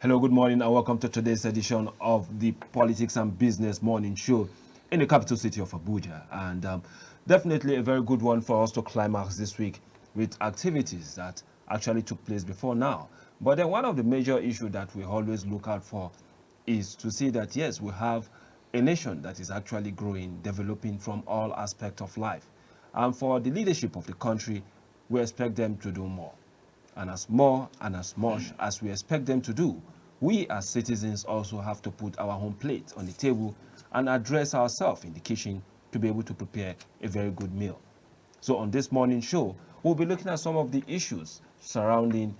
Hello, good morning, and welcome to today's edition of the Politics and Business Morning Show in the capital city of Abuja. And definitely a very good one for us to climax this week with activities that actually took place before now. But then one of the major issues that we always look out for is to see that, yes, we have a nation that is actually growing, developing from all aspects of life. And for the leadership of the country, we expect them to do more. And as more and as much as we expect them to do, we as citizens also have to put our home plate on the table and address ourselves in the kitchen to be able to prepare a very good meal. So on this morning show, we'll be looking at some of the issues surrounding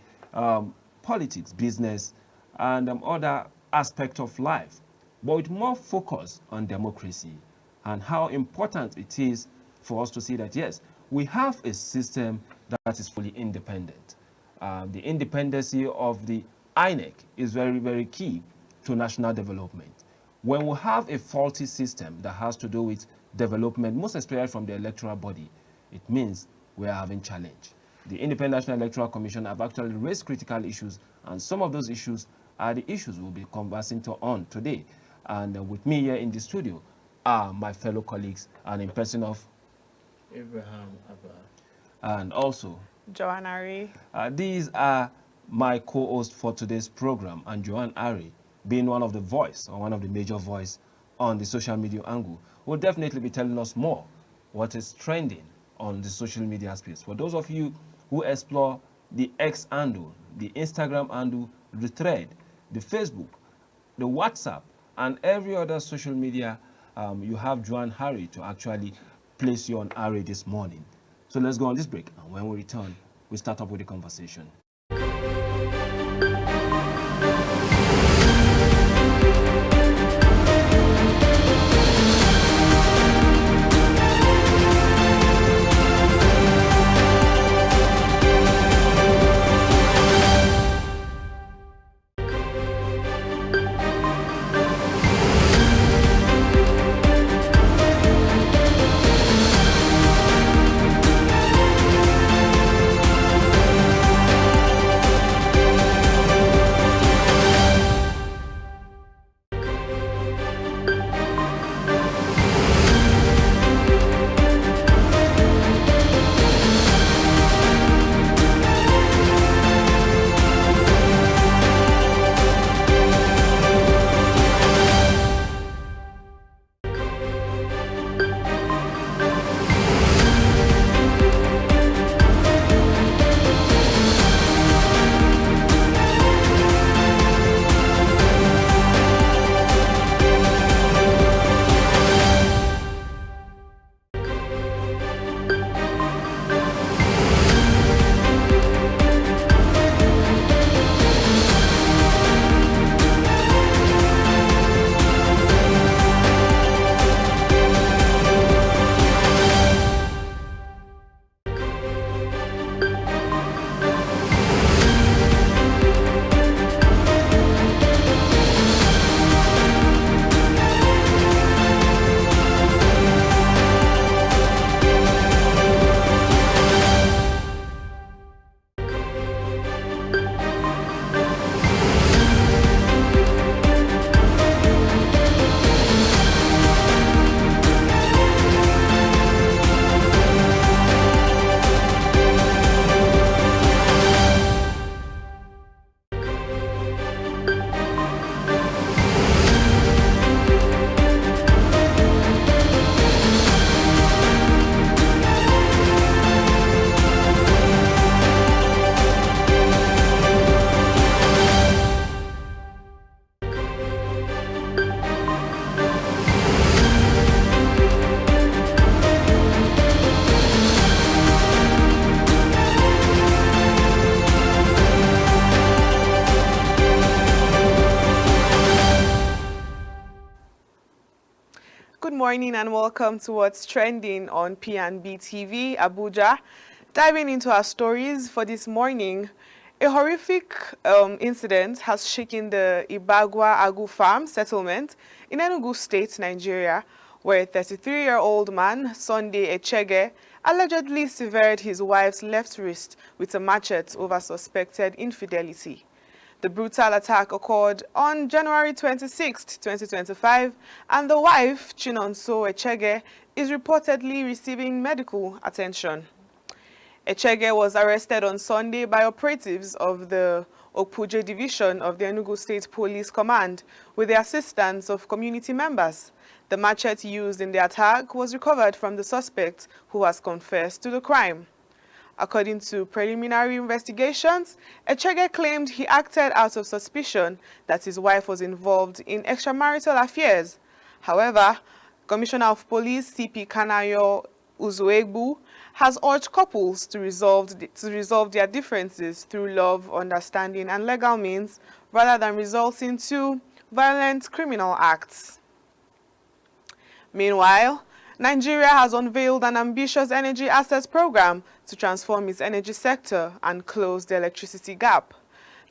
politics, business, and other aspects of life, but with more focus on democracy and how important it is for us to see that, yes, we have a system that is fully independent. The independency of the Inec is very, very key to national development. When we have a faulty system that has to do with development, most especially from the electoral body, it means we are having challenge. The Independent National Electoral Commission have actually raised critical issues, and some of those issues are the issues we'll be conversing on today. And with me here in the studio are my fellow colleagues, and in person of Abraham Abba. and also Joanna Ray. These are my co-host for today's program, and Joanne Ari, being one of the voice or one of the major voice on the social media angle, will definitely be telling us more what is trending on the social media space. For those of you who explore the X handle, the Instagram handle, the thread, the Facebook, the WhatsApp, and every other social media, you have Joanne Harry to actually place you on Ari this morning. So let's go on this break, and when we return, we start up with the conversation. Good morning and welcome to what's trending on P&B TV, Abuja. Diving into our stories for this morning, a horrific incident has shaken the Ibagwa Agu Farm settlement in Enugu State, Nigeria, where a 33-year-old man, Sunday Echege, allegedly severed his wife's left wrist with a machete over suspected infidelity. The brutal attack occurred on January 26, 2025, and the wife, Chinonso Echege, is reportedly receiving medical attention. Echege was arrested on Sunday by operatives of the Okpuje Division of the Enugu State Police Command with the assistance of community members. The machete used in the attack was recovered from the suspect, who has confessed to the crime. According to preliminary investigations, Echege claimed he acted out of suspicion that his wife was involved in extramarital affairs. However, Commissioner of Police CP Kanayo Uzuegbu has urged couples to resolve their differences through love, understanding, and legal means rather than resorting to violent criminal acts. Meanwhile, Nigeria has unveiled an ambitious energy access program to transform its energy sector and close the electricity gap.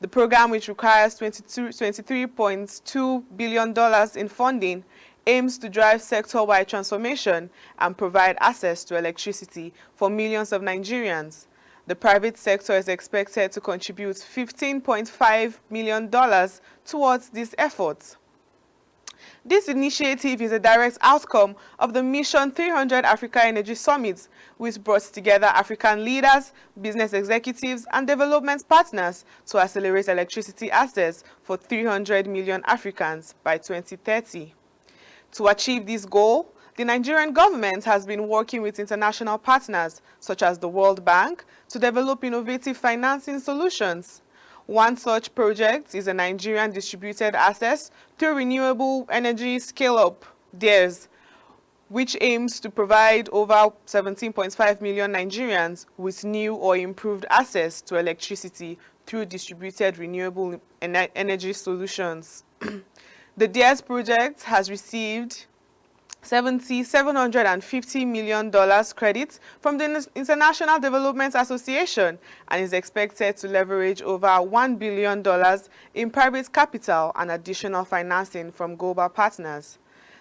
The program, which requires $23.2 billion in funding, aims to drive sector-wide transformation and provide access to electricity for millions of Nigerians. The private sector is expected to contribute $15.5 million towards this effort. This initiative is a direct outcome of the Mission 300 Africa Energy Summit, which brought together African leaders, business executives, and development partners to accelerate electricity access for 300 million Africans by 2030. To achieve this goal, the Nigerian government has been working with international partners, such as the World Bank, to develop innovative financing solutions. One such project is a Nigerian distributed access through renewable energy scale-up, DARES, which aims to provide over 17.5 million Nigerians with new or improved access to electricity through distributed renewable energy solutions. The DARES project has received $750 million credit from the International Development Association and is expected to leverage over $1 billion in private capital and additional financing from global partners.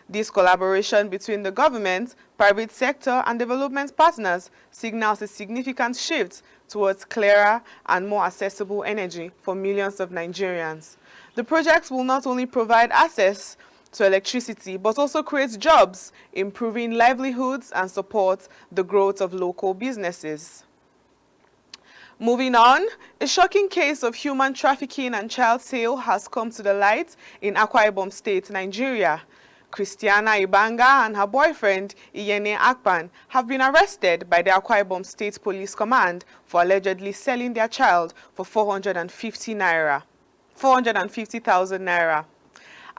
This collaboration between the government, private sector, and development partners signals a significant shift towards clearer and more accessible energy for millions of Nigerians. The project will not only provide access to electricity, but also create jobs, improving livelihoods and support the growth of local businesses. Moving on, a shocking case of human trafficking and child sale has come to the light in Akwa Ibom State, Nigeria. Christiana Ibanga and her boyfriend, Iyene Akpan, have been arrested by the Akwa Ibom State Police Command for allegedly selling their child for 450,000 naira.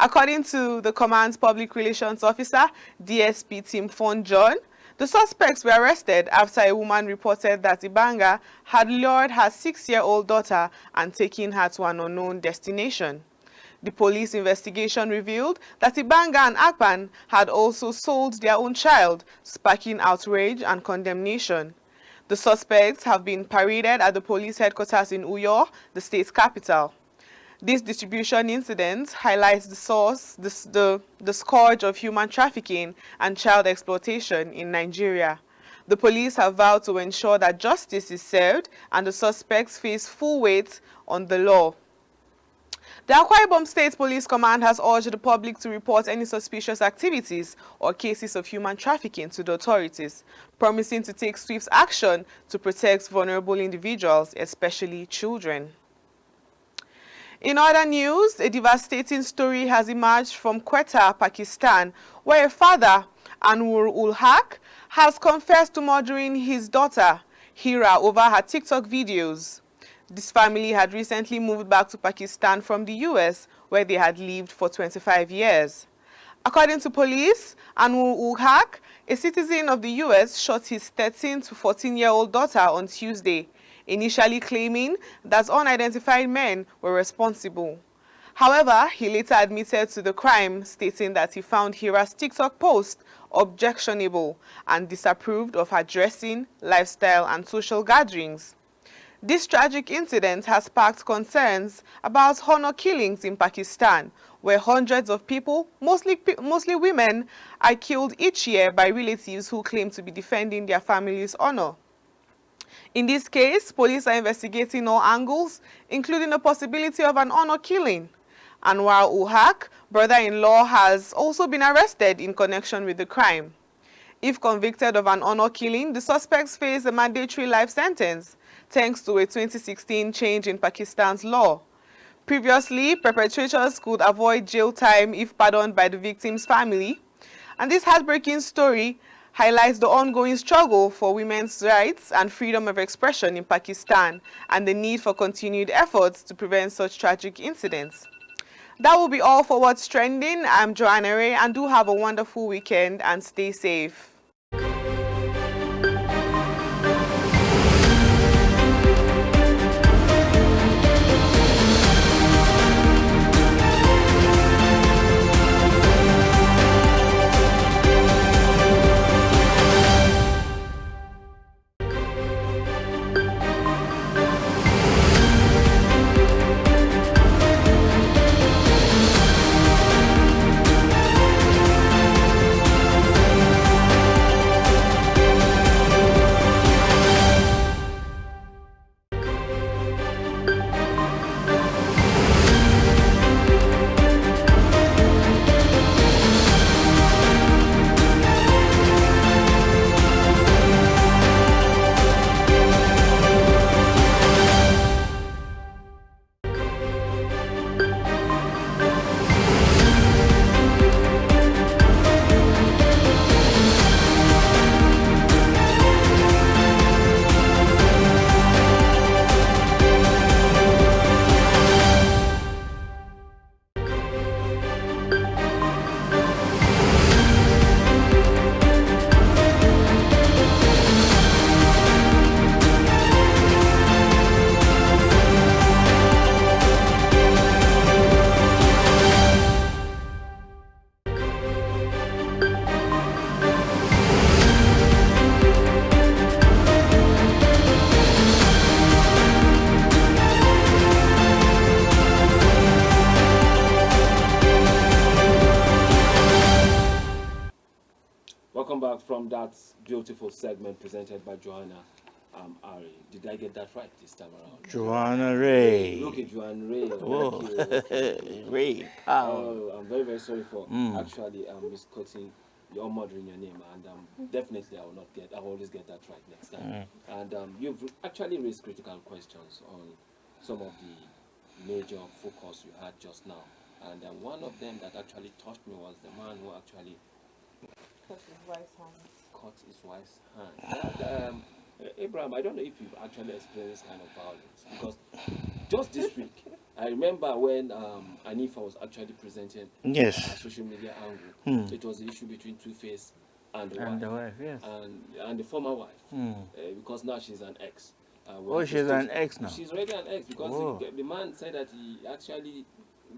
According to the command's public relations officer, DSP Tim Fon John, the suspects were arrested after a woman reported that Ibanga had lured her 6-year-old daughter and taken her to an unknown destination. The police investigation revealed that Ibanga and Akpan had also sold their own child, sparking outrage and condemnation. The suspects have been paraded at the police headquarters in Uyo, the state's capital. This distribution incident highlights the scourge of human trafficking and child exploitation in Nigeria. The police have vowed to ensure that justice is served and the suspects face full weight on the law. The Akwa Ibom State Police Command has urged the public to report any suspicious activities or cases of human trafficking to the authorities, promising to take swift action to protect vulnerable individuals, especially children. In other news, a devastating story has emerged from Quetta, Pakistan, where a father, Anwar-ul-Haq, has confessed to murdering his daughter, Hira, over her TikTok videos. This family had recently moved back to Pakistan from the US, where they had lived for 25 years. According to police, Anwar-ul-Haq, a citizen of the US, shot his 13 to 14-year-old daughter on Tuesday, initially claiming that unidentified men were responsible. However, he later admitted to the crime, stating that he found Hira's TikTok post objectionable and disapproved of her dressing, lifestyle, and social gatherings. This tragic incident has sparked concerns about honor killings in Pakistan, where hundreds of people, mostly women, are killed each year by relatives who claim to be defending their family's honor. In this case, police are investigating all angles, including the possibility of an honor killing. Anwar Uhak, brother-in-law, has also been arrested in connection with the crime. If convicted of an honor killing, the suspects face a mandatory life sentence, thanks to a 2016 change in Pakistan's law. Previously, perpetrators could avoid jail time if pardoned by the victim's family. And this heartbreaking story highlights the ongoing struggle for women's rights and freedom of expression in Pakistan and the need for continued efforts to prevent such tragic incidents. That will be all for What's Trending. I'm Joanna Ray, and do have a wonderful weekend and stay safe. Welcome back from that beautiful segment presented by Joanna Ari. Did I get that right this time around? Joanna Ray. Look at Joanna Ray. Whoa. Okay. Ray. Power. Oh, I'm very, very sorry for actually misquoting your murdering your name, and definitely I will not get. I will always get that right next time. And you've actually raised critical questions on some of the major focus you had just now, and one of them that actually touched me was the man who actually cut his wife's hand. And, Abraham, I don't know if you've actually experienced this kind of violence, because just this week, I remember when Anifa was actually presenting Yes. a social media angle. It was the issue between Two-Face and the wife. Yes. And the former wife, because now she's an ex. Oh, she's an ex now. She's already an ex, because the man said that he actually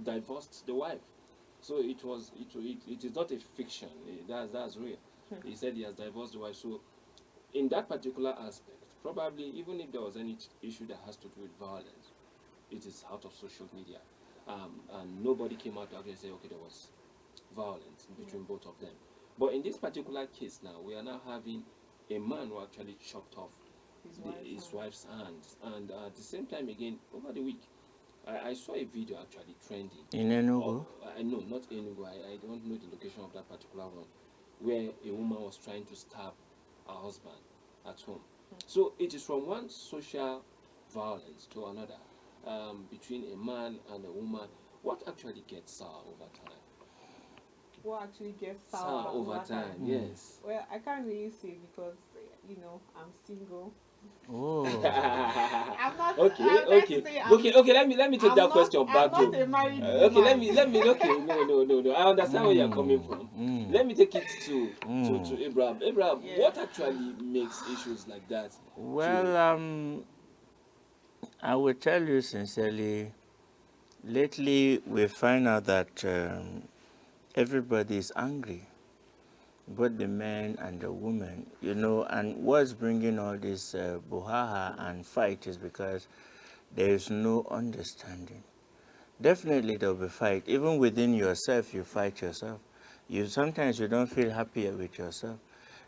divorced the wife. So it is not a fiction. That's real. He said he has divorced the wife. So in that particular aspect, probably even if there was any issue that has to do with violence, it is out of social media, and nobody came out to actually say, okay, there was violence between both of them. But in this particular case now, we are now having a man who actually chopped off his wife's hands, and at the same time again, over the week, I saw a video actually trending. In Enugu? No, not Enugu. I don't know the location of that particular one, where a woman was trying to stab her husband at home. So it is from one social violence to another, between a man and a woman. What actually gets sour over time? What actually gets Sour over time, yes. Well, I can't really say because, I'm single. Oh. I'm not. Okay. Let me take that question back. I'm not a married woman. Okay, let me. Okay, no. I understand where you're coming from. Let me take it to Abraham. Abraham, Yes. what actually makes issues like that? Well, I will tell you sincerely, lately we find out that everybody is angry, both the men and the women, and what's bringing all this brouhaha and fight is because there is no understanding. Definitely there will be fight. Even within yourself, you fight yourself. Sometimes you don't feel happier with yourself.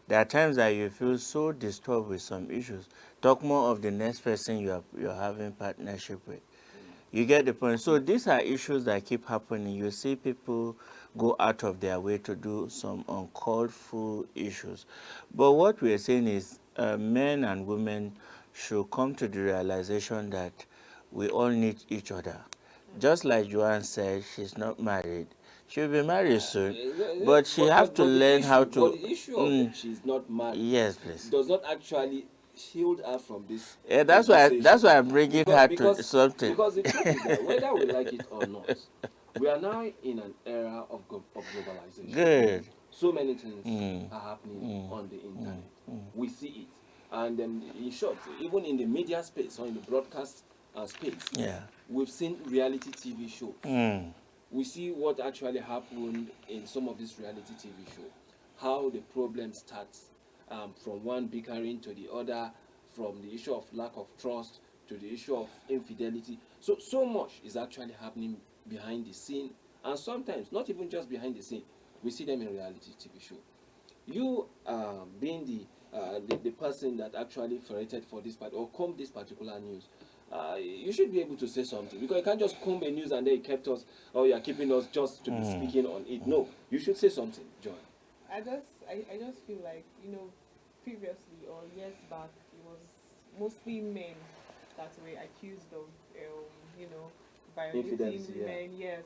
There are times that you feel so disturbed with some issues. Talk more of the next person you're having partnership with. You get the point. So these are issues that keep happening. You see people go out of their way to do some uncalled for issues. But what we're saying is men and women should come to the realization that we all need each other. Just like Joanne said, she's not married. She'll be married soon, but she have to learn how to. But the issue of she's not married, Yes, please. does not actually shield her from this. Yeah, that's why I'm bringing her to something. Because the truth is that whether we like it or not, we are now in an era of globalization. Good. So many things are happening on the internet. We see it, and in short, even in the media space or in the broadcast space, Yeah. we've seen reality TV shows. We see what actually happened in some of these reality TV shows, how the problem starts from one bickering to the other, from the issue of lack of trust to the issue of infidelity. So much is actually happening behind the scene, and sometimes not even just behind the scene. We see them in reality TV show. You being the person that actually ferreted for this part or combed this particular news, you should be able to say something, because you can't just comb a news and then it kept us, or you're keeping us just to be speaking on it. No, you should say something, John. I just feel like, previously or years back, it was mostly men that were accused of, violating Infidelity, yeah. women, yes,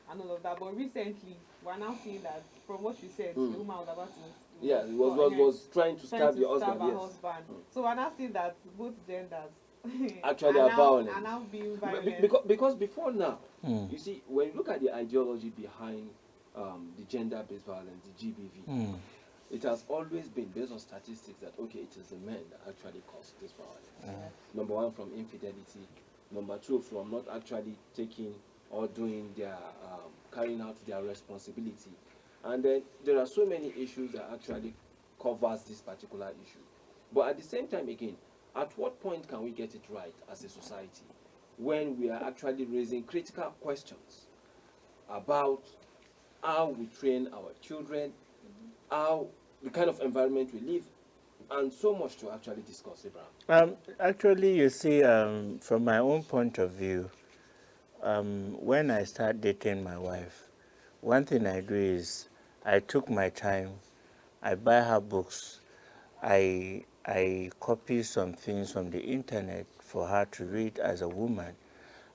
and all of that. But recently, we're now seeing that, from what you said, the woman was about to, Yeah, was trying to stab your husband. her Yes. husband. So we're now seeing that both genders Actually are violent. are now being violent. Because before now, you see, when you look at the ideology behind the gender-based violence, the GBV, it has always been based on statistics that, okay, it is the men that actually cause this violence. Number one, from infidelity. Number two, from not actually taking or doing their, carrying out their responsibility. And then there are so many issues that actually covers this particular issue. But at the same time, again, at what point can we get it right as a society when we are actually raising critical questions about how we train our children, how the kind of environment we live, and so much to actually discuss, Abraham? Actually, you see, from my own point of view, when I start dating my wife, one thing I do is I took my time, I buy her books, I copy some things from the internet for her to read as a woman,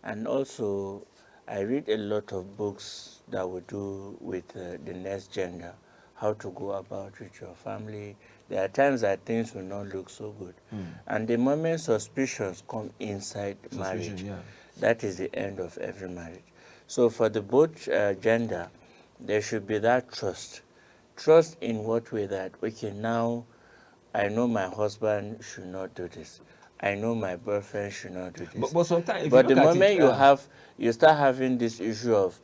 and also I read a lot of books that would do with the next gender, how to go about with your family. There are times that things will not look so good, and the moment suspicions come inside marriage, yeah. that is the end of every marriage. So for the both gender, there should be that trust. Trust in what way? That, okay, now I know my husband should not do this. I know my boyfriend should not do this. But sometimes, But the moment you start having this issue of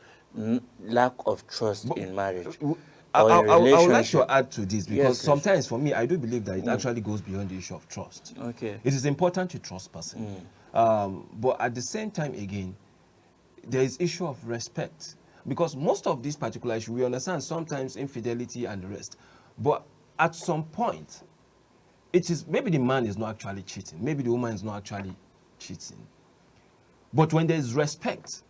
lack of trust in marriage or in I would like relationship. to add to this, because Yes, please. sometimes for me, I do believe that it actually goes beyond the issue of trust. Okay. It is important to trust person. But at the same time, again, there is issue of respect. Because most of these particular issues, we understand sometimes infidelity and the rest. But at some point, it is maybe the man is not actually cheating. Maybe the woman is not actually cheating. But when there is respect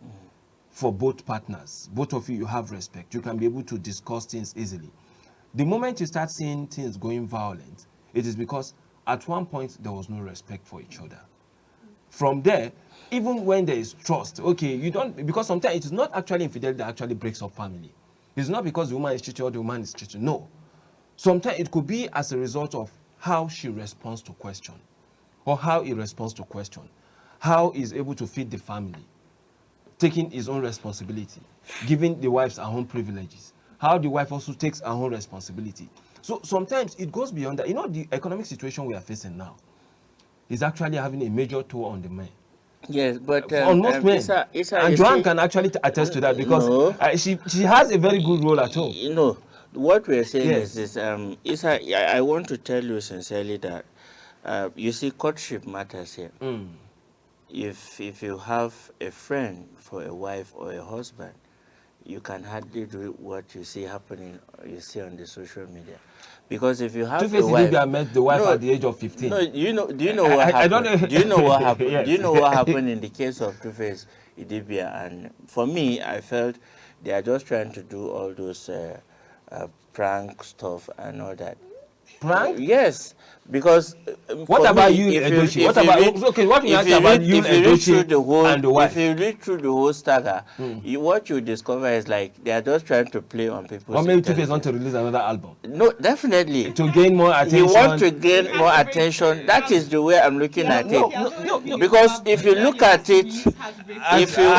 for both partners, both of you have respect, you can be able to discuss things easily. The moment you start seeing things going violent, it is because at one point there was no respect for each other. From there, even when there is trust, okay, you don't, because sometimes it is not actually infidelity that actually breaks up family. It's not because the woman is cheating or the woman is cheating. No. Sometimes it could be as a result of how she responds to question, or how he responds to question, how he's able to feed the family, taking his own responsibility, giving the wives her own privileges, how the wife also takes her own responsibility. So sometimes it goes beyond that. You know, the economic situation we are facing now is actually having a major toll on the men. Yes, but On most men. And Joanne can actually attest to that, because No. she has a very good role at home. You know, what we're saying Yes. is this, Isa, I want to tell you sincerely that, you see, courtship matters here. If you have a friend for a wife or a husband, you can hardly do what you see happening, you see on the social media. Because if you have Two-Face a wife, Idibia met the wife no, at the age of 15. no, do you know what I don't happened? know. Do you know what happened? Yes. Do you know what happened in the case of Two-Face Idibia? And for me, I felt they are just trying to do all those prank stuff and all that. Prank? Yes, because What for about me, Yul Edochie? What you about read, okay? What you ask about Yul if you read through the Edochie whole, and the if wife? you read through the whole saga, what you discover is like they are just trying to play on people's Or maybe Two-Face want intelligence. to release another album No, definitely. to gain more attention. He wants to gain He more has to attention. break- That is the way I'm looking at no, it. no. Because if you look at it, if you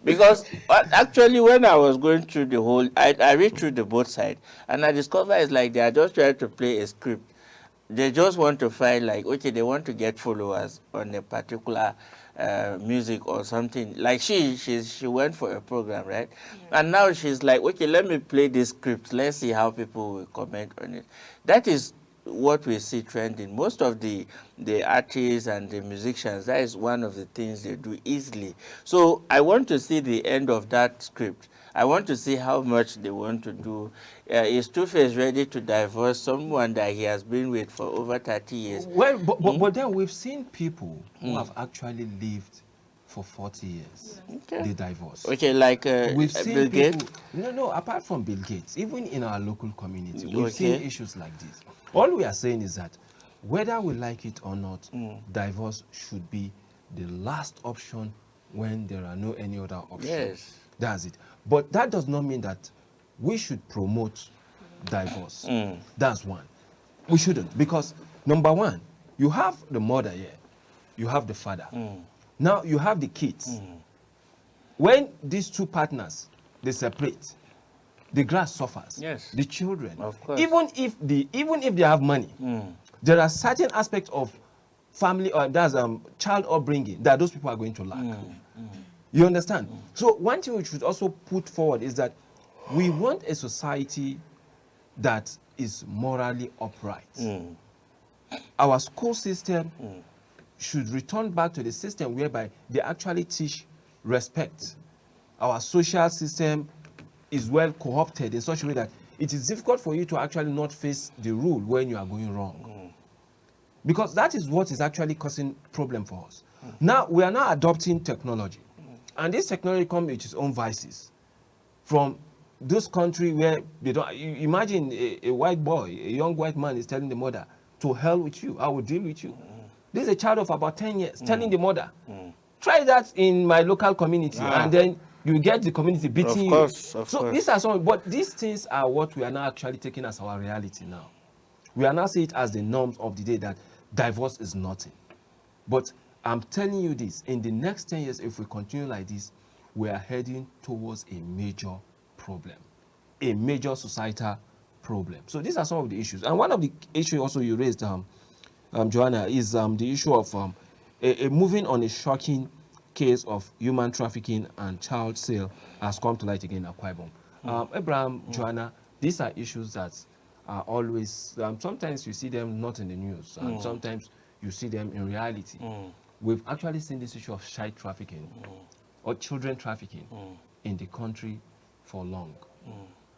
because actually when I was going through the whole, I read through the both sides, and I discover it's like they are just trying to play a script. They just want to find like, okay, they want to get followers on a particular music or something. Like she went for a program, right? Yeah. And now she's like, okay, let me play this script. Let's see how people will comment on it. That is what we see trending. Most of the artists and the musicians, that is one of the things they do easily. So I want to see the end of that script. I want to see how much they want to do. Is Two-Face ready to divorce someone that he has been with for over 30 years? Well, but then we've seen people who have actually lived for 40 years. Okay. They divorce. Okay, like We've seen Bill people. Gates? No. Apart from Bill Gates, even in our local community, we've Okay. seen issues like this. All we are saying is that whether we like it or not, divorce should be the last option when there are no any other options. Yes. That's it. But that does not mean that we should promote divorce. That's one. We shouldn't, because number one, you have the mother here, you have the father. Now you have the kids. When these two partners they separate, the grass suffers. Yes. The children. Of course. Even if they have money, there are certain aspects of family or that's child upbringing that those people are going to lack. You understand? So one thing we should also put forward is that we want a society that is morally upright. Our school system should return back to the system whereby they actually teach respect. Our social system is well co-opted in such a way that it is difficult for you to actually not face the rule when you are going wrong. Because that is what is actually causing problem for us. Now, we are now adopting technology. And this technology comes with its own vices. From those countries where they don't, imagine a white boy, a young white man is telling the mother, to hell with you, I will deal with you. This is a child of about 10 years telling the mother, try that in my local community, and then you get the community beating you. Of So course. these are some, but these things are what we are now actually taking as our reality now. We are now seeing it as the norms of the day that divorce is nothing. But I'm telling you this, in the next 10 years, if we continue like this, we are heading towards a major problem, a major societal problem. So these are some of the issues. And one of the issues also you raised, Joanna, is the issue of moving on a shocking case of human trafficking and child sale has come to light again at Akwa Ibom. Abraham, Joanna, these are issues that are always, sometimes you see them not in the news, and sometimes you see them in reality. We've actually seen this issue of child trafficking or children trafficking in the country for long.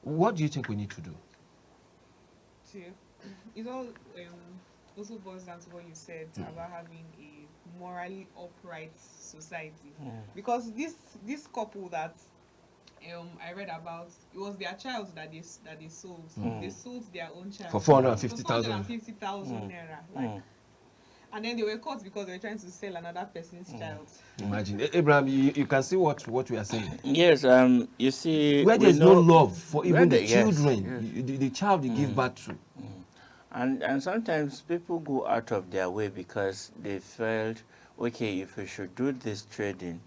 What do you think we need to do? It all also boils down to what you said about having a morally upright society. Because this couple that I read about, it was their child that they sold. They sold their own child For 450,000. 450,000 naira. Like, and then they were caught because they were trying to sell another person's child. Imagine. Abraham, you can see what we are saying. Yes, you see, Where there is no love for even the yes, children, the child you give birth to. And sometimes people go out of their way because they felt, okay, if we should do this trading,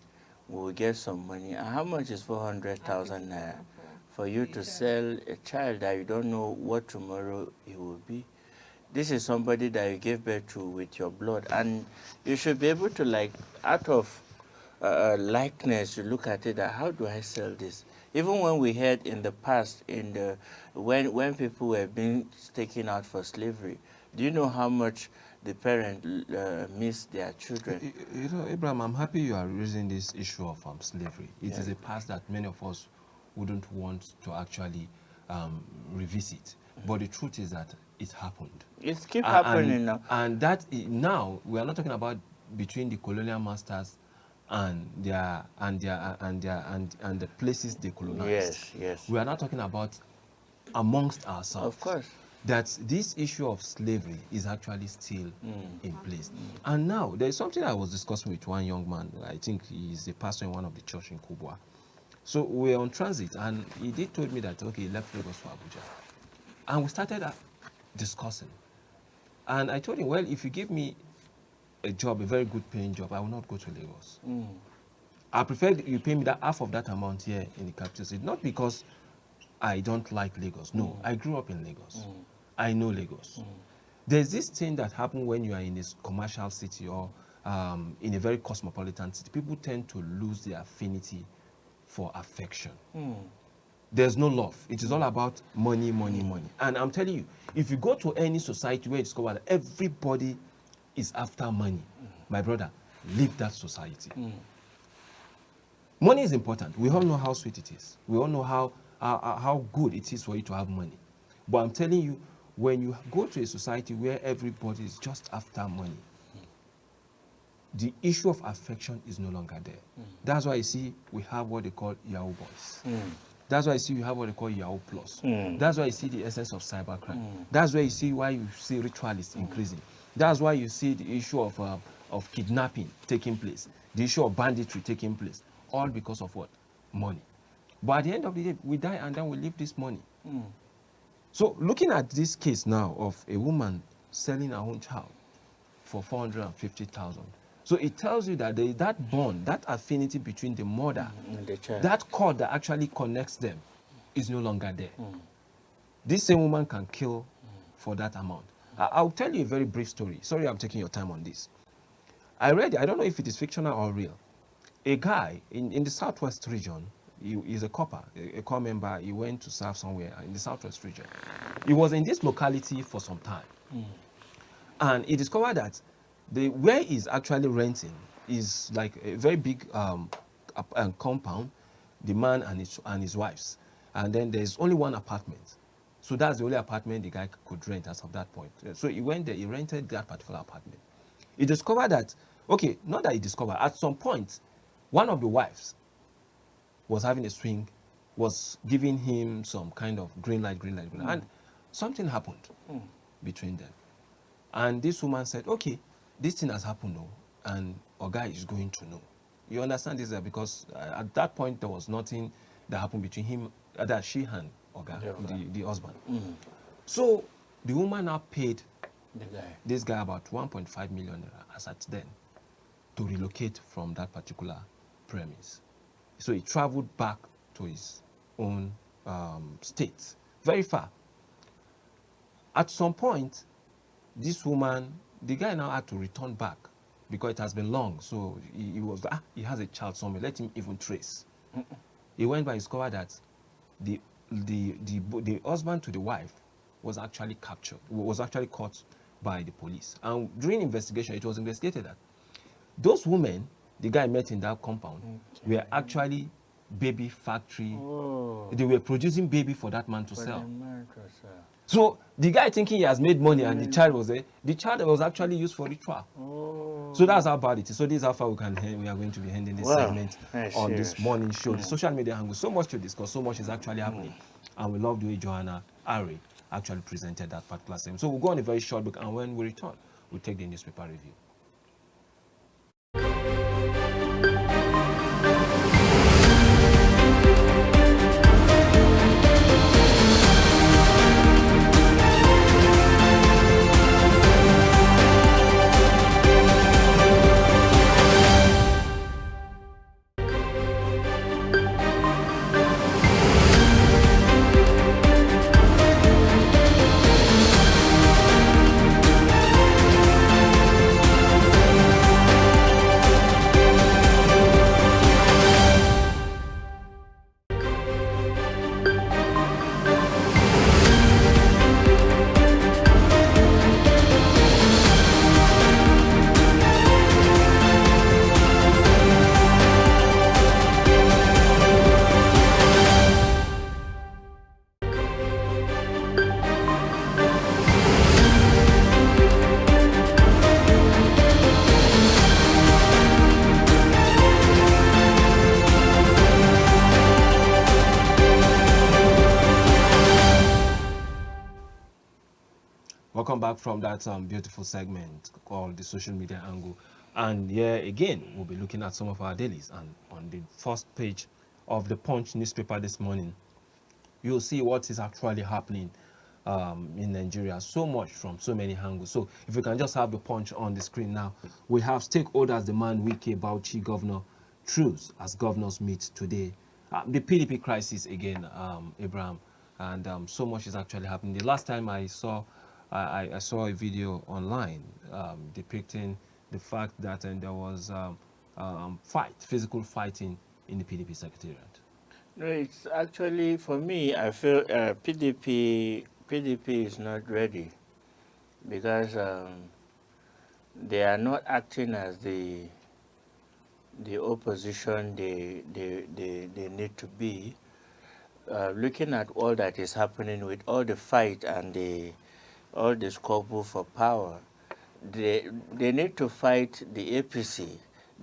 we will get some money. And how much is 400,000 naira for you to sell a child that you don't know what tomorrow he will be? This is somebody that you gave birth to with your blood, and you should be able to, like, out of likeness, you look at it, that how do I sell this? Even when we heard in the past, in the when people were being taken out for slavery, do you know how much the parent miss their children. You know, Abraham, I'm happy you are raising this issue of slavery. It is a past that many of us wouldn't want to actually revisit. But the truth is that it happened. It keeps happening now. And now we are not talking about between the colonial masters and the places they colonized. Yes, yes. We are not talking about amongst ourselves. Of course. That this issue of slavery is actually still in place. And now there is something I was discussing with one young man. I think he is a pastor in one of the church in Kubwa. So we were on transit, and he did told me that okay, he left Lagos for Abuja, and we started discussing. And I told him, well, if you give me a job, a very good paying job, I will not go to Lagos. I prefer you pay me that half of that amount here in the capital city, not because I don't like Lagos. No, I grew up in Lagos. I know Lagos. There's this thing that happens when you are in this commercial city or in a very cosmopolitan city. People tend to lose their affinity for affection. There's no love. It is all about money, money, money. And I'm telling you, if you go to any society where you discover that everybody is after money, my brother, leave that society. Money is important. We all know how sweet it is. We all know how good it is for you to have money. But I'm telling you, when you go to a society where everybody is just after money, the issue of affection is no longer there. That's why you see we have what they call Yahoo boys. That's why you see we have what they call Yahoo plus. That's why you see the essence of cybercrime. That's why you see why you see ritualists increasing. That's why you see the issue of kidnapping taking place, the issue of banditry taking place, all because of what? Money. But at the end of the day, we die and then we leave this money. So looking at this case now of a woman selling her own child for 450,000. So it tells you that there is that bond, that affinity between the mother And the child. that cord that actually connects them is no longer there. This same woman can kill for that amount. I'll tell you a very brief story. Sorry, I'm taking your time on this. I read, I don't know if it is fictional or real. A guy in the southwest region, he's a copper, a corps member. He went to serve somewhere in the southwest region. He was in this locality for some time. And he discovered that where he's actually renting is like a very big compound, the man and his wives. And then there's only one apartment. So that's the only apartment the guy could rent as of that point. So he went there, he rented that particular apartment. He discovered that, okay, not that he discovered, at some point, one of the wives was having a swing, was giving him some kind of green light, and something happened between them. And this woman said, okay, this thing has happened now, and Oga is going to know. You understand this? Because at that point, there was nothing that happened between him, that she and Oga, the husband. So the woman now paid this guy about 1.5 million as at then to relocate from that particular premise. So he traveled back to his own state, very far. At some point, this woman, the guy now had to return back because it has been long. So he was, he has a child somewhere, let him even trace. He went by, discovered that the husband to the wife was actually captured, was actually caught by the police. And during investigation, it was investigated that those women the guy met in that compound were actually baby factory. They were producing baby for that man to sell. So the guy thinking he has made money and the child was there, the child was actually used for ritual. So that's how bad it is. So this is how far we are going to be ending this segment on this morning show. The social media angle, so much to discuss, so much is actually happening. And we love the way Joanna Ari actually presented that particular segment. So we'll go on a very short break, and when we return, we'll take the newspaper review. welcome back from that beautiful segment called the social media angle. And here again, we'll be looking at some of our dailies. And on the first page of the Punch newspaper this morning, you'll see what is actually happening in Nigeria, so much from so many angles. So if we can just have the Punch on the screen now, we have stakeholders demand Wike Bauchi governor truce as governors meet today. The PDP crisis again, Abraham, and so much is actually happening. The last time I saw a video online depicting the fact that there was physical fighting in the PDP secretariat. No, it's actually, for me, I feel PDP is not ready because they are not acting as the opposition they need to be. Looking at all that is happening with all the fight and all the squabble for power, they need to fight the APC.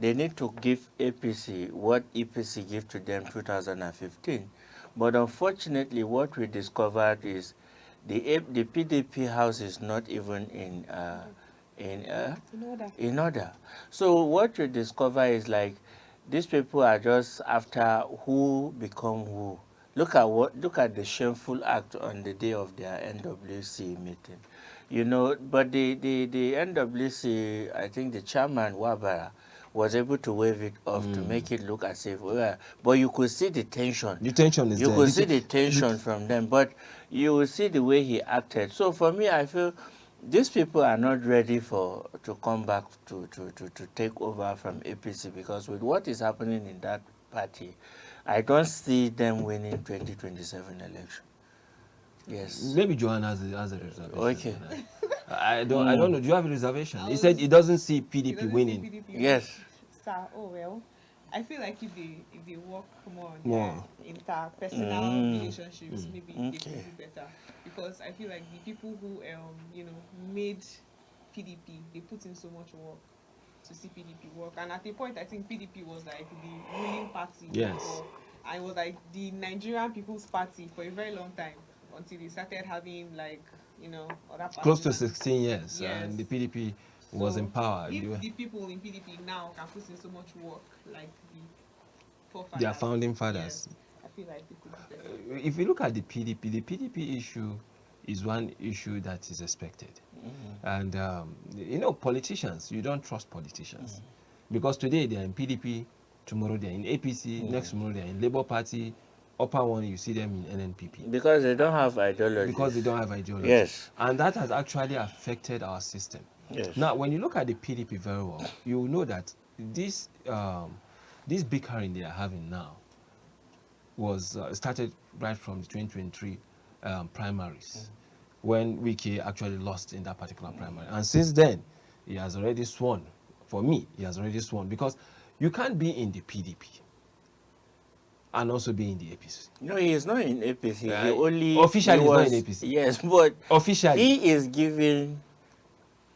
They need to give APC what APC gave to them 2015. But unfortunately, what we discovered is the PDP house is not even in order. So what we discover is like these people are just after who become who. Look at the shameful act on the day of their NWC meeting. You know, but the NWC, I think the chairman Wabara was able to wave it off to make it look as if we were. But you could see the tension. The tension is there. You could see the tension from them, but you will see the way he acted. So for me, I feel these people are not ready to come back to take over from APC, because with what is happening in that party, I don't see them winning 2027 election. Yes. Maybe Johan has a reservation. Okay. I don't know. Do you have a reservation? He said he doesn't see PDP winning. Yes. Sir, oh well. I feel like if they work more on their interpersonal relationships, maybe they could do better. Because I feel like the people who made PDP, they put in so much work to see PDP work. And at a point, I think PDP was like the ruling party. Yes. And it was like the Nigerian People's Party for a very long time, until they started having other parties. Close to 16 years, yes. and the PDP was empowered. If the people in PDP now can put in so much work, like the forefathers, their founding fathers, yes, I feel like they could do better. If you look at the PDP issue is one issue that is expected. And politicians, you don't trust politicians, because today they are in PDP, tomorrow they are in APC, next tomorrow they are in Labour Party, upper one you see them in NNPP. Because they don't have ideology. Because they don't have ideology. Yes. And that has actually affected our system. Yes. Now, when you look at the PDP very well, you will know that this bickering they are having now was started right from the 2023 primaries, when Wike actually lost in that particular primary. And since then, he has already sworn. For me, he has already sworn, because you can't be in the PDP and also be in the APC. No, he is not in APC. He only officially is not in APC. Yes, but officially he is giving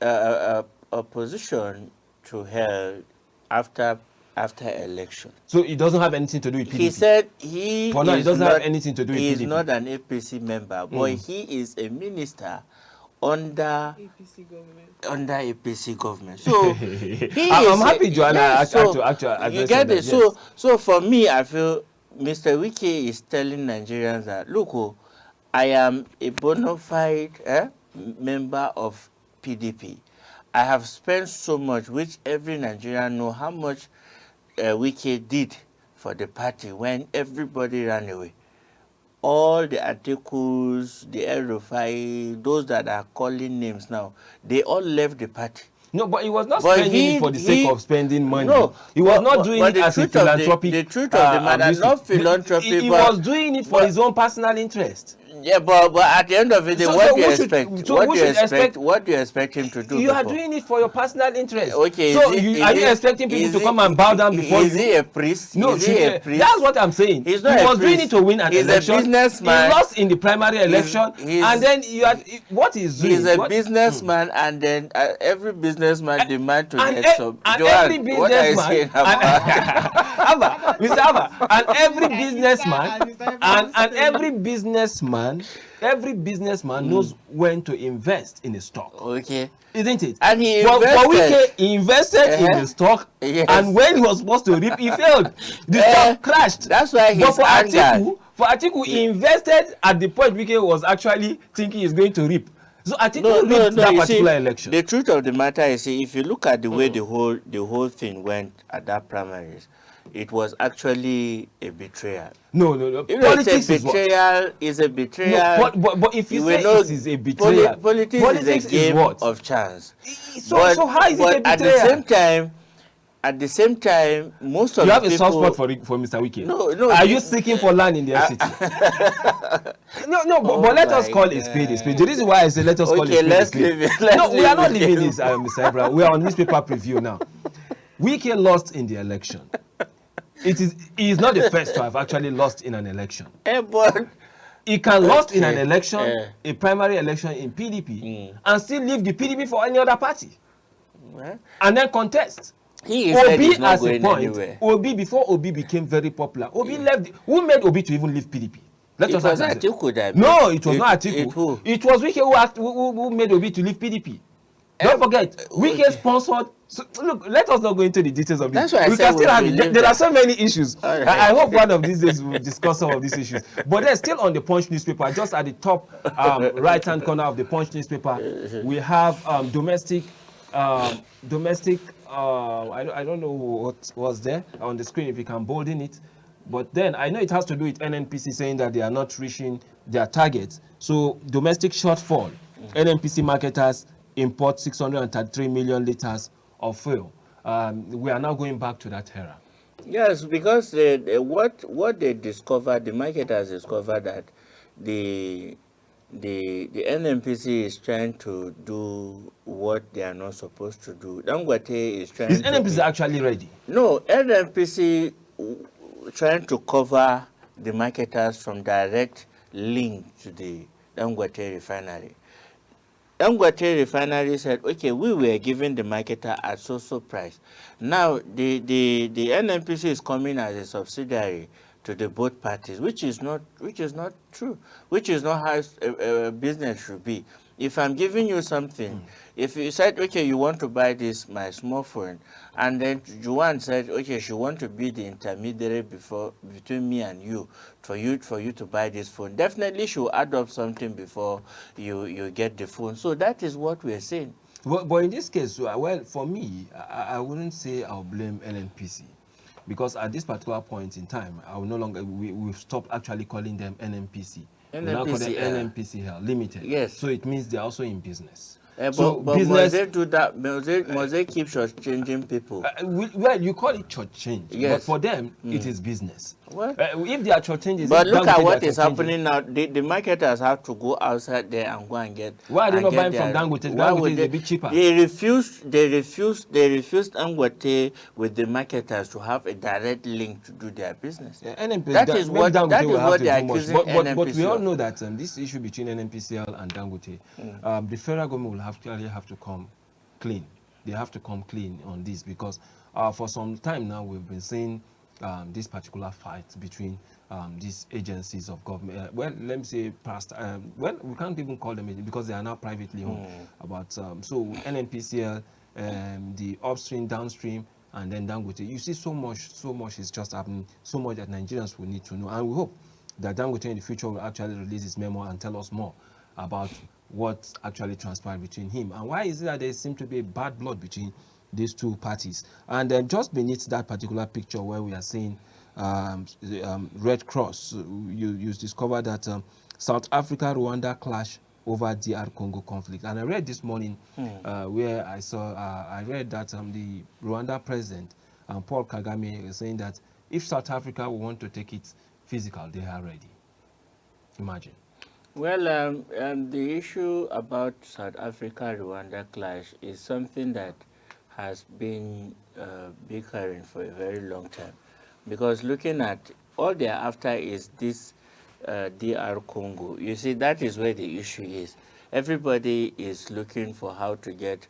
a position to her after election. So it doesn't have anything to do with PDP. He said he doesn't have anything to do with PDP. He is not an APC member, but he is a minister under APC government. So I'm happy Joanna actually you get it. Yes. So for me, I feel Mr. Wike is telling Nigerians that, look, I am a bona fide member of PDP. I have spent so much, which every Nigerian know how much Wike did for the party when everybody ran away. All the articles, the El-Rufai, those that are calling names now, they all left the party. No, but he was not spending it for the sake of spending money. No, he was not doing it as a philanthropic. The truth of the matter, not philanthropy, he was doing it for his own personal interest. Yeah, but at the end of it, what do you expect? What do you expect him to do? You are doing it for your personal interest. Okay. So are you expecting people to come and bow down before you? Is he a priest? No, is he a priest? That's what I'm saying. He's not he a was priest. doing it to win an election. He's a businessman. He lost in the primary election, and then you are what he's doing. He's a businessman, and then every businessman demand to get some. And every businessman, and every businessman, businessman knows when to invest in a stock. Okay. Isn't it? And he For invested. Wike, he invested in the stock, Yes. and when he was supposed to reap, he failed. The stock crashed. That's why he's angered. For Atiku, he invested at the point Wike was actually thinking he's going to reap. So Atiku reaped that particular election. The truth of the matter is, if you look at the way the whole thing went at that primaries, it was actually a betrayal. No. Politics it's a betrayal. Is a betrayal. No, but if you say it is a betrayal, politics is a game of chance. So how is it a betrayal? At the same time, most of you the have people... a soft spot for Mr. Wike. No. Are you seeking for land in the FCT? But let us call a spade a spade. The reason why I say let us call a spade a spade. We are not leaving this, Mr. Abraham. We are on newspaper preview now. Wike lost in the election. He is not the first to have actually lost in an election. But he can lost in an election, a primary election in PDP, and still leave the PDP for any other party, and then contest. Obi as a point. Obi, before Obi became very popular, Obi left. Who made Obi to even leave PDP? It was Atiku. No, it was not Atiku. It was Wike who made Obi to leave PDP. Don't forget, Wike sponsored. So, look, let us not go into the details of this. We can still have it. There are so many issues. Right. I hope one of these days we will discuss some of these issues. But then, still on the Punch newspaper, just at the top right-hand corner of the Punch newspaper, we have domestic. I don't know what was there on the screen, if you can bold in it. But then I know it has to do with NNPC saying that they are not reaching their targets. So domestic shortfall. NNPC marketers import 633 million liters of fuel. We are now going back to that era. Yes, because what they discovered, the marketers discovered that the NNPC is trying to do what they are not supposed to do. Dangote is trying. Is NNPC actually ready? No, NNPC trying to cover the marketers from direct link to the Dangote refinery. Dangote refinery said, okay, we were giving the marketer at so price. Now the NNPC is coming as a subsidiary to the both parties, which is not true, which is not how a business should be. If I'm giving you something, if you said, okay, you want to buy this, my small phone, and then Juan said, okay, she want to be the intermediary between me and you, for you to buy this phone, definitely she will add up something before you get the phone. So that is what we're saying. But in this case, well, for me, I wouldn't say I'll blame NNPC. Because at this particular point in time, I will no longer, we've stopped actually calling them NNPC. We now call them NNPC Limited. Yes. So it means they're also in business. But business, must they do that? Must they keep short-changing people? Well, you call it short change, yes. But for them, it is business. What? If they are short changes, but look at what is happening now. The marketers have to go outside there and go and get. Why are they not buying from Dangote? Dangote is a bit cheaper. They refused Dangote with the marketers to have a direct link to do their business. That is what they are accusing NNPCL. But we all know that this issue between NNPCL and Dangote, the federal government will have to come clean. They have to come clean on this because for some time now we've been seeing this particular fight between these agencies of government. Well, let me say past. Well, we can't even call them because they are now privately owned. So NNPCL, the upstream, downstream, and then Dangote. You see, so much is just happening. So much that Nigerians will need to know, and we hope that Dangote in the future will actually release his memo and tell us more about what actually transpired between him and why is it that there seems to be a bad blood between these two parties. And then just beneath that particular picture where we are seeing Red Cross, you discovered that South Africa Rwanda clash over DR Congo conflict. And I read this morning where I read that the Rwanda president Paul Kagame is saying that if South Africa will want to take it physical, they are ready. Imagine. Well, the issue about South Africa-Rwanda clash is something that has been bickering for a very long time. Because looking at all they're after is this DR Congo. You see, that is where the issue is. Everybody is looking for how to get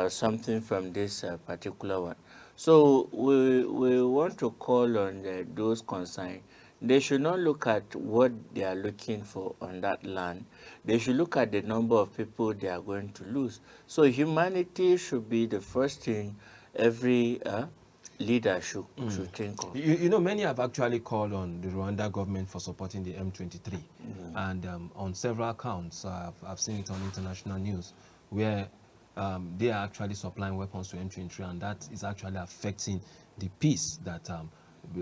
something from this particular one. So we want to call on those concerned they should not look at what they are looking for on that land. They should look at the number of people they are going to lose. So humanity should be the first thing every leader should think of. You know, many have actually called on the Rwanda government for supporting the M23. And on several accounts, I've seen it on international news, where they are actually supplying weapons to M23, and that is actually affecting the peace that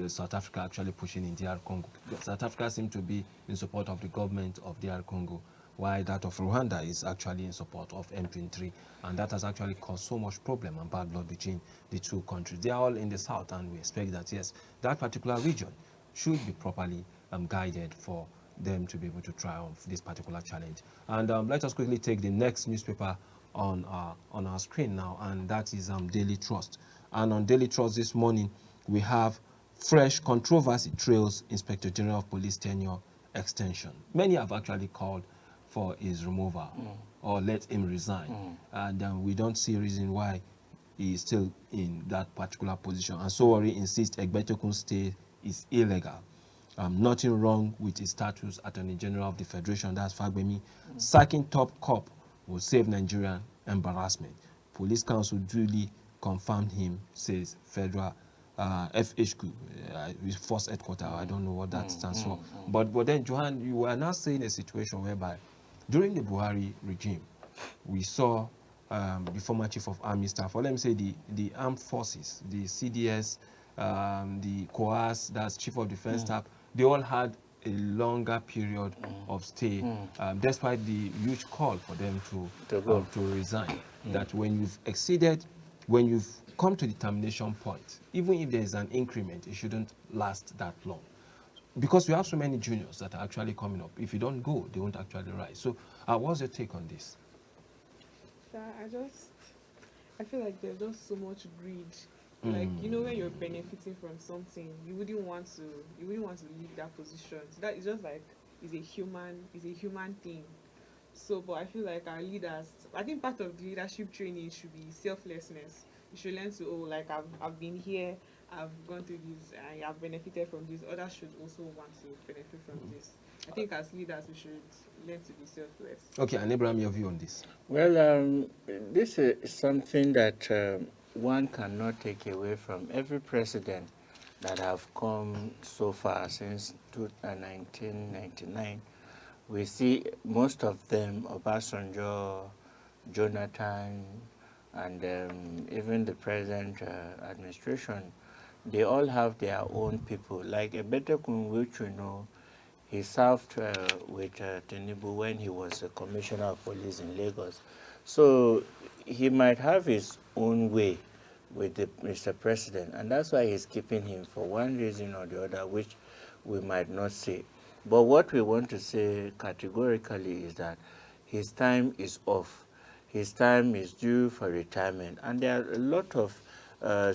South Africa actually pushing in DR Congo. South Africa seems to be in support of the government of DR Congo, while that of Rwanda is actually in support of M23, and that has actually caused so much problem and bad blood between the two countries. They are all in the south, and we expect that, yes, that particular region should be properly guided for them to be able to triumph this particular challenge. And let us quickly take the next newspaper on our screen now, and that is Daily Trust. And on Daily Trust this morning, we have fresh controversy trails Inspector General of Police tenure extension. Many have actually called for his removal or let him resign, and we don't see a reason why he is still in that particular position. And Sowore insists Egbetokun's stay is illegal. Nothing wrong with his status Attorney General of the Federation, that's Fagbemi. Sacking top cop will save Nigerian embarrassment. Police Council duly confirmed him, says Federal FHQ, Force Headquarters. I don't know what that stands for. But then, Johan, you are now seeing a situation whereby during the Buhari regime, we saw the former Chief of Army Staff, or let me say the Armed Forces, the CDS, the COAS, that's Chief of Defense Staff, they all had a longer period of stay, despite the huge call for them to resign. That when you've exceeded, when you've come to the termination point, even if there's an increment, it shouldn't last that long. Because we have so many juniors that are actually coming up. If you don't go, they won't actually rise. So what's your take on this? I feel like there's just so much greed. Like, you know, when you're benefiting from something, you wouldn't want to leave that position. So that is just like it's a human thing. So, but I feel like our leaders, I think part of the leadership training should be selflessness. You should learn to, oh, like I've been here, I've gone through this, I have benefited from this. Others should also want to benefit from this. I think as leaders, we should learn to be selfless. Okay, and Abraham, your view on this? Well, this is something that one cannot take away from every president that have come so far since 1999. We see most of them, Obasanjo, Jonathan, and even the present administration, they all have their own people. Like Egbetokun, which you know, he served with Tinubu when he was a commissioner of police in Lagos. So he might have his own way with Mr. President, and that's why he's keeping him for one reason or the other, which we might not say. But what we want to say categorically is that his time is off. His time is due for retirement, and there are a lot of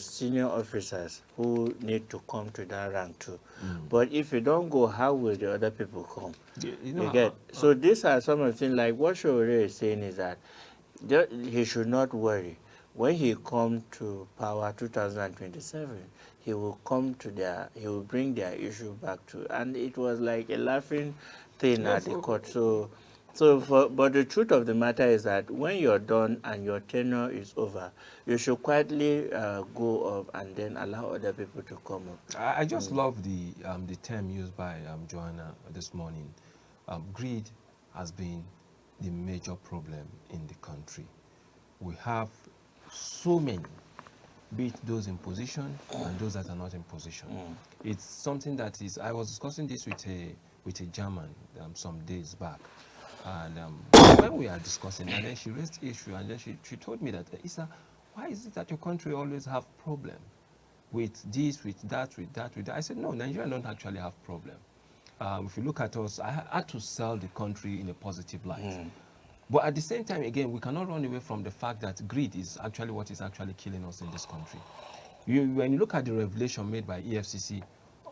senior officers who need to come to that rank too. But if you don't go, how will the other people come? You get? So these are some of the things, like what Sowore is saying is that he should not worry. When he comes to power 2027, he will bring their issue back to, and it was like a laughing thing at the court. But the truth of the matter is that when you're done and your tenure is over, you should quietly go up and then allow other people to come up. I just love the term used by Joanna this morning. Greed has been the major problem in the country. We have so many, be it those in position and those that are not in position. It's something that is, I was discussing this with a German some days back. And when we are discussing, and then she raised the issue, and then she told me that, Issa, why is it that your country always have problem with this, with that, with that, with that? I said, no, Nigeria don't actually have problem. If you look at us, I had to sell the country in a positive light. But at the same time, again, we cannot run away from the fact that greed is actually what is actually killing us in this country. When you look at the revelation made by EFCC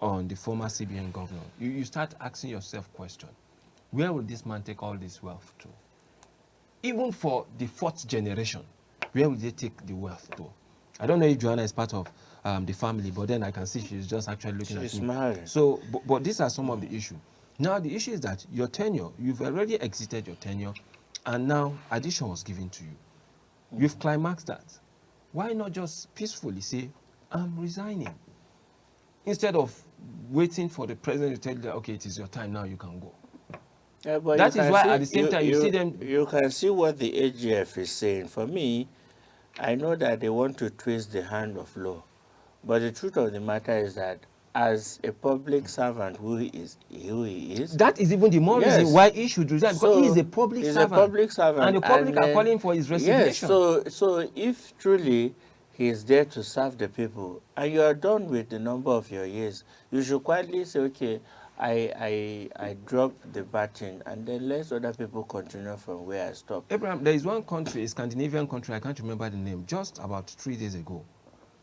on the former CBN governor, you start asking yourself question. Where will this man take all this wealth to? Even for the fourth generation, where will they take the wealth to? I don't know if Joanna is part of the family, but then I can see she's just actually looking at She's me. married. So, but these are some of the issues. Now, the issue is that your tenure, you've already exited your tenure, and now addition was given to you. You've climaxed that. Why not just peacefully say, I'm resigning? Instead of waiting for the president to tell you that, okay, it is your time now, you can go. Yeah, but That you is can why see, at the same time you see them. You can see what the AGF is saying. For me, I know that they want to twist the hand of law, but the truth of the matter is that as a public servant who he is, That is even the more reason yes. why he should resign, because he is a public he's servant. a public servant, And the public are then- calling for his Yes, resignation. so if truly he is there to serve the people, and you are done with the number of your years, you should quietly say, okay, I drop the baton, and then let other people continue from where I stopped. Abraham, there is one country, a Scandinavian country, I can't remember the name, just about 3 days ago.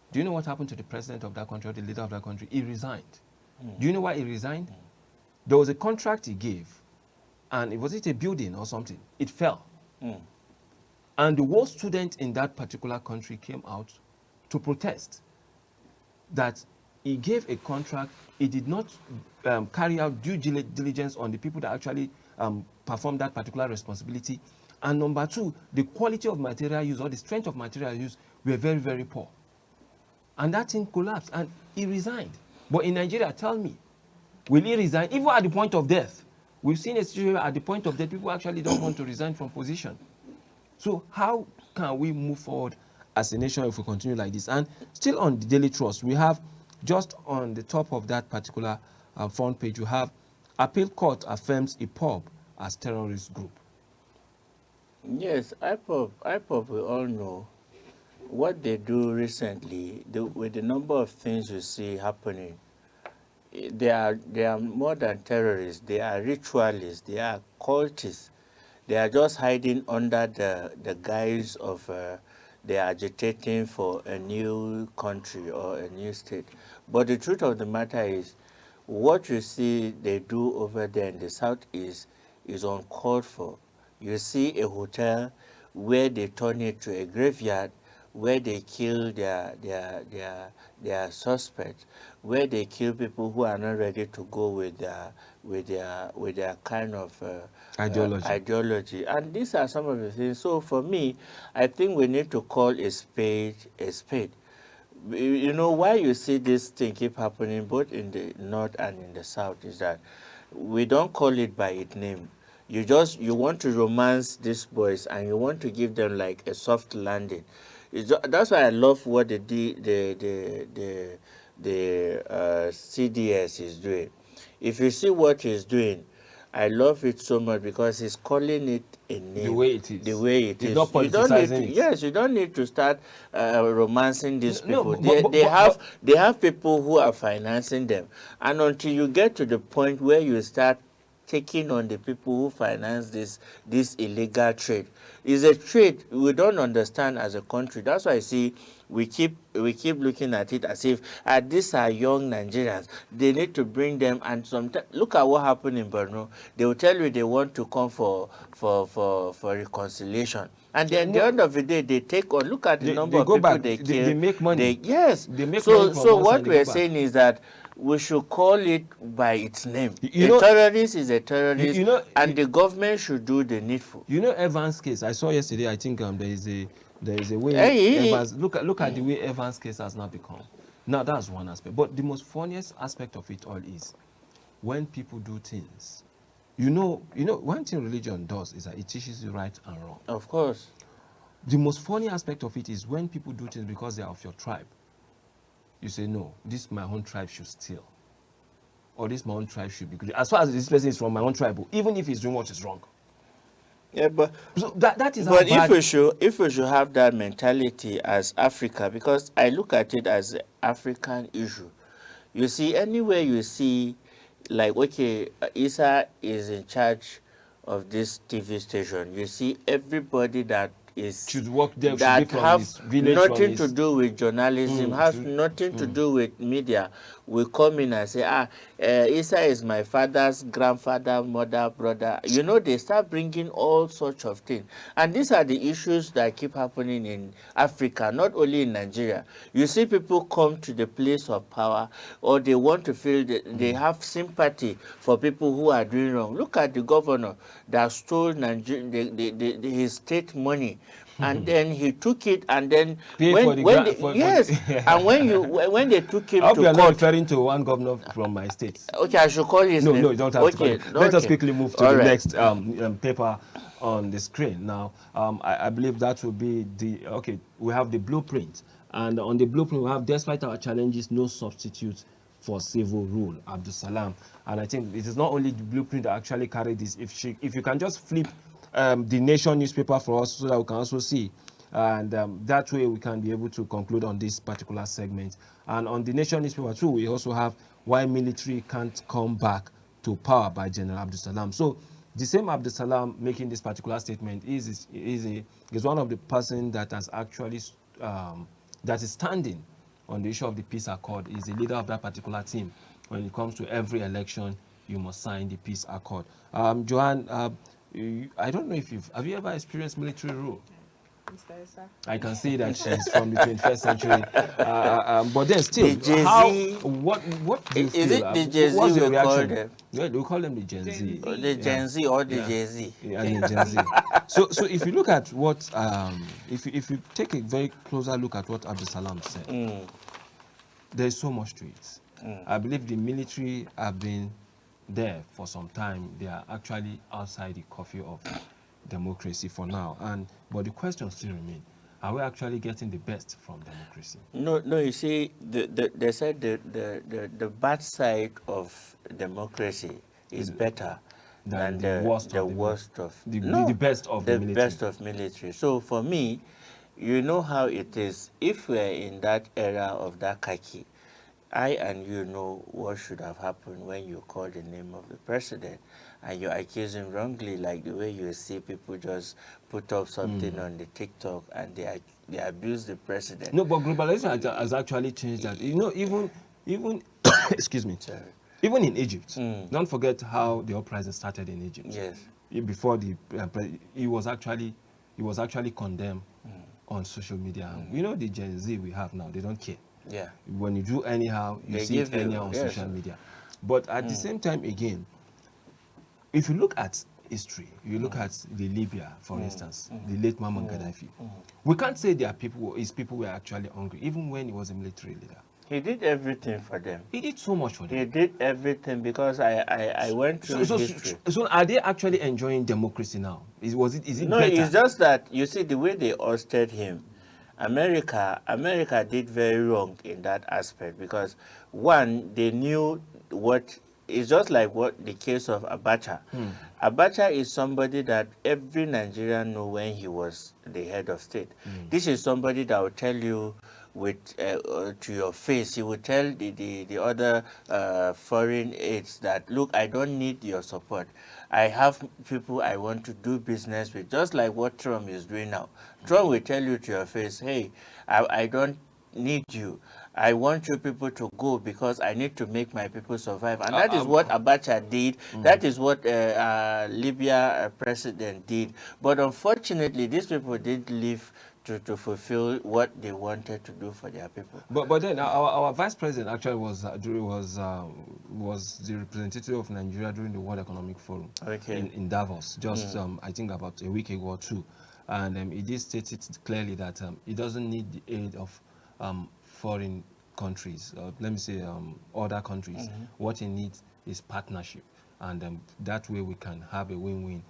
Do you know what happened to the president of that country, or the leader of that country? He resigned. Do you know why he resigned? There was a contract he gave, and was it a building or something? It fell. And the whole student in that particular country came out to protest that he gave a contract, he did not carry out due diligence on the people that actually performed that particular responsibility. And number two, the quality of material used or the strength of material used were very, very poor. And that thing collapsed and he resigned. But in Nigeria, tell me, will he resign? Even at the point of death. We've seen a situation where at the point of death, people actually don't want to resign from position. So how can we move forward as a nation if we continue like this? And still on the Daily Trust, we have just on the top of that particular front page, you have appeal court affirms IPOB as terrorist group. Yes, IPOB, we all know what they do recently, with the number of things you see happening. They are more than terrorists. They are ritualists. They are cultists. They are just hiding under the guise of they are agitating for a new country or a new state. But the truth of the matter is, what you see they do over there in the southeast is uncalled for. You see a hotel where they turn it to a graveyard, where they kill their suspects, where they kill people who are not ready to go with their kind of ideology. And these are some of the things. So for me, I think we need to call a spade a spade. You know why you see this thing keep happening both in the north and in the south is that we don't call it by its name. You want to romance these boys and you want to give them like a soft landing. That's why I love what the CDS is doing. If you see what he's doing, I love it so much because he's calling it a name. The way it is. The way it He's is. not You don't need politicizing to, it. yes, you don't need to start romancing these No, people. They have people who are financing them. And until you get to the point where you start taking on the people who finance this illegal trade, is a trade we don't understand as a country. That's why I see we keep looking at it as if these are young Nigerians. They need to bring them, and sometimes look at what happened in Borno. They will tell you they want to come for reconciliation, and then at the end of the day they take on. Look at the number they of go people back. they kill. They make money. Yes. They make money from So us what and they we go are back. saying is that we should call it by its name. You A know- terrorist is a terrorist, you know- and the government should do the needful. You know Evans' case. I saw yesterday. I think there is a way Hey. Evans look at the way Evans' case has now become. Now that's one aspect. But the most funniest aspect of it all is when people do things. You know one thing religion does is that it teaches you right and wrong. Of course. The most funny aspect of it is when people do things because they are of your tribe. You say, no, this my own tribe should steal. Or this my own tribe should be good. As far as this person is from my own tribe, even if he's doing what is wrong. Yeah, but So that is but how bad. if we should have that mentality as Africa, because I look at it as an African issue. You see, anywhere you see, like, okay, Isa is in charge of this TV station. You see everybody that is Should work there, should be that from have his village, from nothing to his... do with journalism, has nothing to do with media, will come in and say, Isa is my father's grandfather, mother, brother. You know, they start bringing all sorts of things. And these are the issues that keep happening in Africa, not only in Nigeria. You see people come to the place of power, or they want to feel that they have sympathy for people who are doing wrong. Look at the governor that stole his state money, and then he took it, and then Pay when for the when gra- they, for yes, the... and when they took I him hope to you are not court. referring to one governor from my state. Okay, I should call his No, name. no, you don't have to call Okay, it. Let us okay. quickly move to All the right. next paper on the screen. Now, I believe that will be the... Okay, we have the blueprint. And on the blueprint, we have, despite our challenges, no substitute for civil rule, Abdul Salam. And I think it is not only the blueprint that actually carried this. If you can just flip the Nation newspaper for us so that we can also see. And that way we can be able to conclude on this particular segment. And on the Nation newspaper too, we also have why military can't come back to power by General Abdul Salam. So the same Abdul Salam making this particular statement is one of the person that has actually that is standing on the issue of the peace accord. Is the leader of that particular team. When it comes to every election, you must sign the peace accord. Joanne, I don't know if have you ever experienced military rule? Mr. Issa. I can see that she's from the 21st century, but then still, The Gen how? Z. What do you Is feel? it the Gen Z What's your we call reaction? them? Yeah, we call them the Gen Z. Or the Gen Z or the Gen Z. Yeah, the Gen Z. So if you look at what, if you take a very closer look at what Abdul Salam said, there is so much to it. I believe the military have been there for some time. They are actually outside the curfew of democracy for now. But the question still remains: are we actually getting the best from democracy? No. You see, they said the bad side of democracy is better than the best of the military. So for me, you know how it is. If we're in that era of that khaki, I and you know what should have happened when you call the name of the president and you accuse him wrongly, like the way you see people just put up something on the TikTok and they abuse the president. No, but globalization has actually changed that. You know, even excuse me, Sorry. even in Egypt. Don't forget how the uprising started in Egypt. Yes. Before he was actually condemned on social media. You know, the Gen Z we have now, they don't care. Yeah. When you do anyhow, you see it anyhow on social media. But at the same time, again, if you look at history, you look at the Libya, for instance, the late Muammar Gaddafi. We can't say his people were actually hungry, even when he was a military leader. He did everything for them. He did so much for them. He did everything because I went through history. So are they actually enjoying democracy now? Is it No, better? it's just that, you see, the way they ousted him, America did very wrong in that aspect because, one, they knew what... It's just like what the case of Abacha. Abacha is somebody that every Nigerian knew when he was the head of state. This is somebody that will tell you with to your face. He will tell the other foreign aides that, look, I don't need your support. I have people I want to do business with, just like what Trump is doing now. Trump will tell you to your face, hey, I don't need you. I want you people to go because I need to make my people survive. And that is what Abacha did. That is what Libya president did. But unfortunately, these people didn't live to fulfill what they wanted to do for their people. But then our vice president actually was the representative of Nigeria during the World Economic Forum in Davos, just I think about a week ago or two, and he did state it clearly that he doesn't need the aid of foreign countries, let me say other countries. What he needs is partnership, and that way we can have a win-win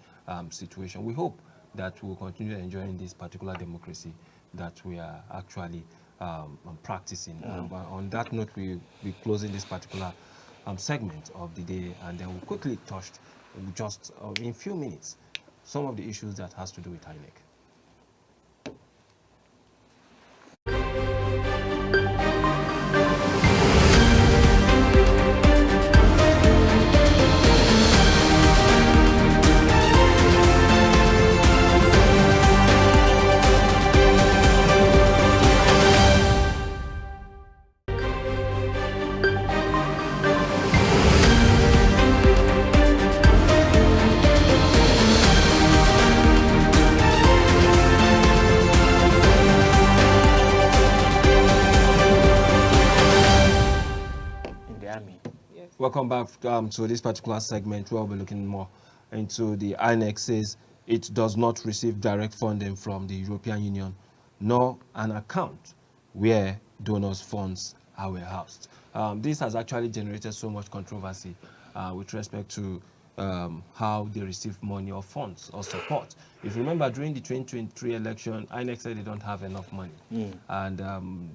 situation. We hope that we'll continue enjoying this particular democracy that we are actually practicing. On that note, we'll be closing this particular segment of the day, and then we'll quickly touch just in a few minutes some of the issues that has to do with Inec. Welcome back to this particular segment where we'll be looking more into the Inec says it does not receive direct funding from the European Union, nor an account where donors' funds are warehoused. This has actually generated so much controversy with respect to how they receive money or funds or support. If you remember, during the 2023 election, INEC said they don't have enough money. And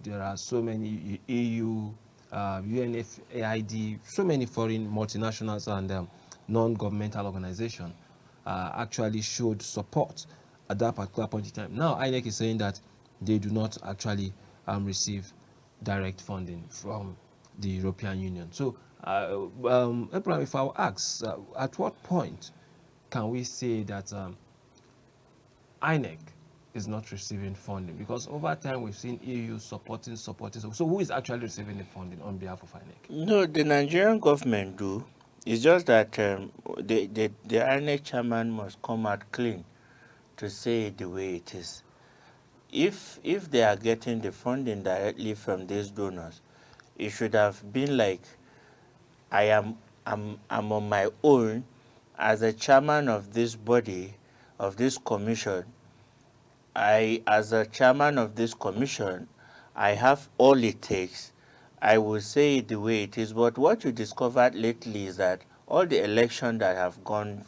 there are so many EU, UNFAID, so many foreign multinationals and non-governmental organizations actually showed support at that particular point in time. Now, INEC is saying that they do not actually receive direct funding from the European Union. So, Abraham, if I will ask, at what point can we say that INEC is not receiving funding? Because over time we've seen EU supporting. So who is actually receiving the funding on behalf of INEC? No, the Nigerian government do. It's just that the INEC chairman must come out clean to say it the way it is. If they are getting the funding directly from these donors, it should have been like, I'm on my own as a chairman of this body, of this commission. As a chairman of this commission, I have all it takes. I will say it the way it is. But what you discovered lately is that all the elections that have gone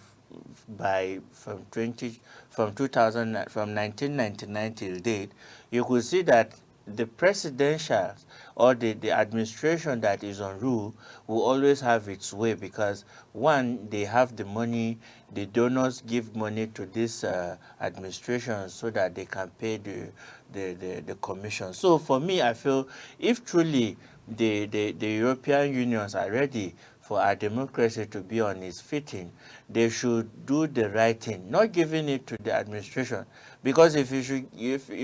by from 1999 till date, you could see that the presidential or the administration that is on rule will always have its way, because one, they have the money, the donors give money to this administration so that they can pay the commission. So for me, I feel if truly the European unions are ready for our democracy to be on its footing, they should do the right thing, not giving it to the administration. Because if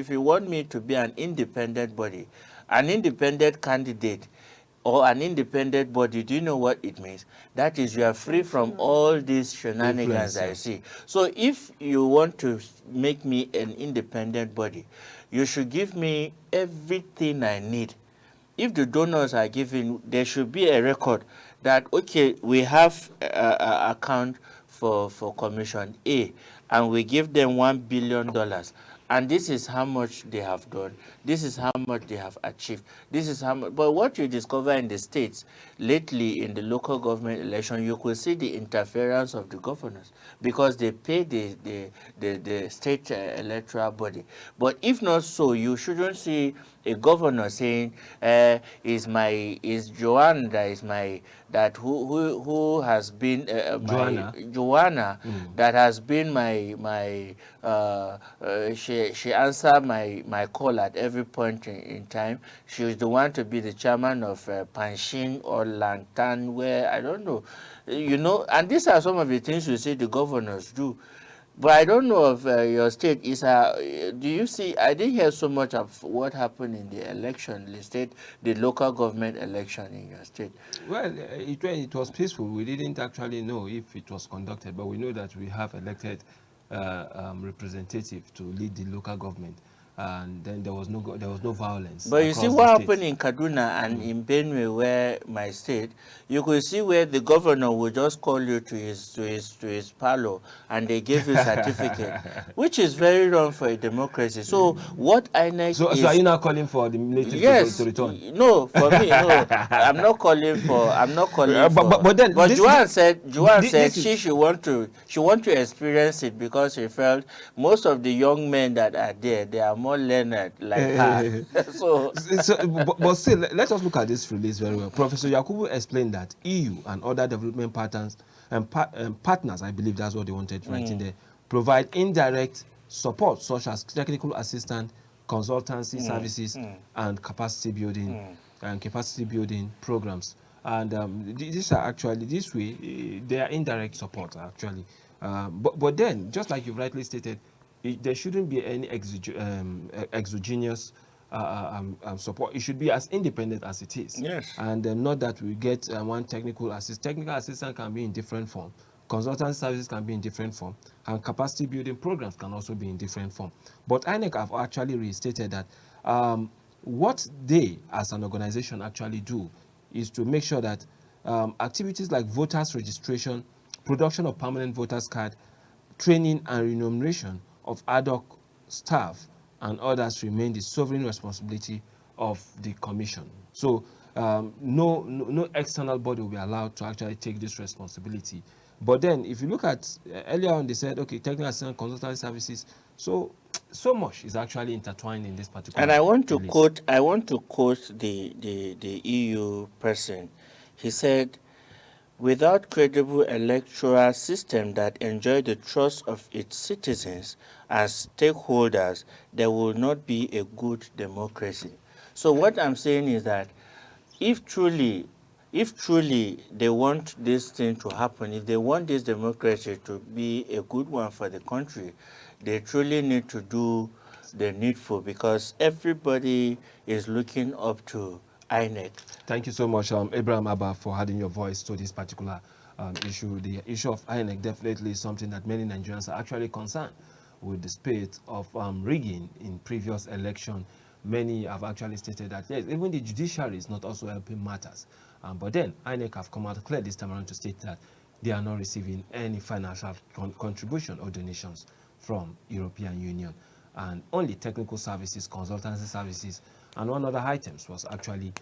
you want me to be an independent body, an independent candidate, or an independent body, do you know what it means? That is, you are free from all these shenanigans I see. So if you want to make me an independent body, you should give me everything I need. If the donors are giving, there should be a record that, okay, we have a account for Commission A, and we give them $1 billion. And this is how much they have done. This is how much they have achieved. This is how much. But what you discover in the states lately in the local government election, you could see the interference of the governors, because they pay the state electoral body. But if not so, you shouldn't see a governor saying, is Joanne who has been Joanna that has been she answered my call at every point in time. She was the one to be the chairman of Panshin or Lantan, where I don't know, and these are some of the things you see the governors do. But I don't know if your state is do you see, I didn't hear so much of what happened in the election, the local government election in your state. Well, it was peaceful. We didn't actually know if it was conducted, but we know that we have elected representative to lead the local government, and then there was no violence. But you see what happened in Kaduna and in Benue, where my state, you could see where the governor would just call you to his parlor and they gave you a certificate, which is very wrong for a democracy. So what INEC so are you now calling for the military to return? No, for me, no. I'm not calling for. But then, Joanne said she want to experience it, because she felt most of the young men that are there, they are more learned like her. But still, let us look at this release very well. Professor Yakubu explained that EU and other development partners partners, I believe that's what they wanted right in there, provide indirect support such as technical assistance, consultancy services, and capacity building programs. And these are actually, this way, they are indirect support actually. But then, just like you rightly stated, there shouldn't be any exogenous support. It should be as independent as it is. Yes. And not that we get one technical assist. Technical assistance can be in different form. Consultant services can be in different form. And capacity building programs can also be in different form. But INEC have actually restated that what they, as an organization, actually do is to make sure that activities like voters registration, production of permanent voters card, training and remuneration of ad hoc staff and others remain the sovereign responsibility of the commission. So no external body will be allowed to actually take this responsibility. But then if you look at earlier on, they said, okay, technical assistance consultancy services. So much is actually intertwined in this particular. And I want to release. quote the EU person. He said, without credible electoral system that enjoy the trust of its citizens as stakeholders, there will not be a good democracy. So what I'm saying is that if truly they want this thing to happen, if they want this democracy to be a good one for the country, they truly need to do the needful, because everybody is looking up to Inec. Thank you so much, Abraham Abba, for adding your voice to this particular issue. The issue of INEC definitely is something that many Nigerians are actually concerned with the spate of rigging in previous election. Many have actually stated that, yes, even the judiciary is not also helping matters. But then INEC have come out clear this time around to state that they are not receiving any financial contribution or donations from European Union. And only technical services, consultancy services, and one other items was actually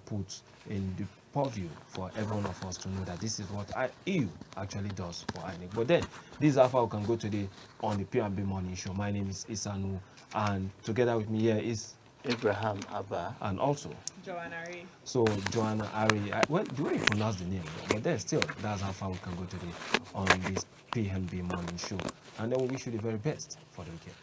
put in the purview for every one of us to know that this is what EU actually does for INEC. But then, this is how far we can go today on the P&B Morning Show. My name is Isanu, and together with me here is Abraham Abba. and also Joanna Ray. So Joanna Ari, well, the way you pronounce the name, but then still, that's how far we can go today on this PNB Morning Show. And then we wish you the very best for the weekend.